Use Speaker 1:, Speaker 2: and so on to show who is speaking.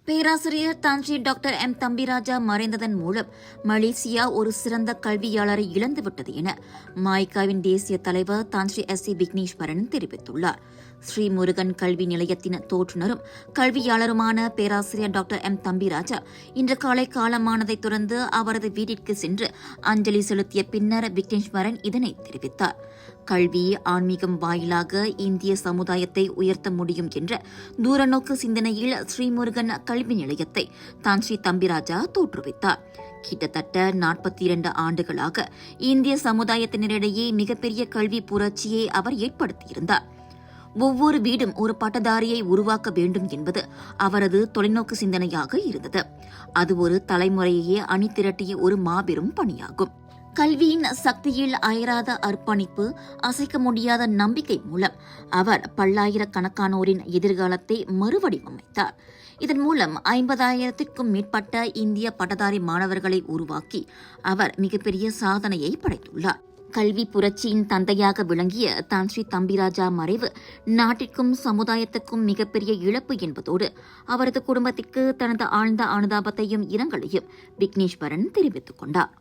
Speaker 1: பேராசிரியர் Tan Sri doctor M Thambiraja மறைந்ததன் மூலம் Malaysia ஒரு சிறந்த கல்வியாளரை இழந்துவிட்டது என மாய்காவின் தேசிய தலைவர் தான்ஸ்ரீ எஸ். விக்னேஸ்வரன் தெரிவித்துள்ளார். ஸ்ரீமுருகன் கல்வி நிலையத்தின் தோற்றுநரும் கல்வியாளருமான பேராசிரியர் டாக்டர் எம் தம்பிராஜா இன்று காலை காலமானதைத் தொடர்ந்து அவரது வீட்டிற்கு சென்று அஞ்சலி செலுத்திய பின்னர் விக்னேஸ்வரன் இதனை தெரிவித்தார். கல்வி ஆன்மீகம் வாயிலாக இந்திய சமுதாயத்தை உயர்த்த முடியும் என்ற தூரநோக்கு சிந்தனையில் ஸ்ரீமுருகன் கல்வி நிலையத்தை தான்ஸ்ரீ தம்பிராஜா தோற்றுவித்தார். கிட்டத்தட்ட 42 ஆண்டுகளாக இந்திய சமுதாயத்தினரிடையே மிகப்பெரிய கல்வி புரட்சியை அவர் ஏற்படுத்தியிருந்தார். ஒவ்வொரு வீடும் ஒரு பட்டதாரியை உருவாக்க வேண்டும் என்பது அவரது தொலைநோக்கு சிந்தனையாக இருந்தது. அது ஒரு தலைமுறையையே அணிதிரட்டிய ஒரு மாபெரும் பணியாகும். கல்வியின் சக்தியில் அயராத அர்ப்பணிப்பு, அசைக்க முடியாத நம்பிக்கை மூலம் அவர் பல்லாயிரக்கணக்கானோரின் எதிர்காலத்தை மறுவடிவமைத்தார். இதன் மூலம் 50,000க்கும் மேற்பட்ட இந்திய பட்டதாரி மாணவர்களை உருவாக்கி அவர் மிகப்பெரிய சாதனையை படைத்துள்ளார். கல்வி புரட்சியின் தந்தையாக விளங்கிய தான்ஸ்ரீ தம்பிராஜா மறைவு நாட்டிற்கும் சமுதாயத்துக்கும் மிகப்பெரிய இழப்பு என்பதோடு அவரது குடும்பத்திற்கு தனது ஆழ்ந்த அனுதாபத்தையும் இரங்கலையும் விக்னேஸ்வரன் தெரிவித்துக் கொண்டார்.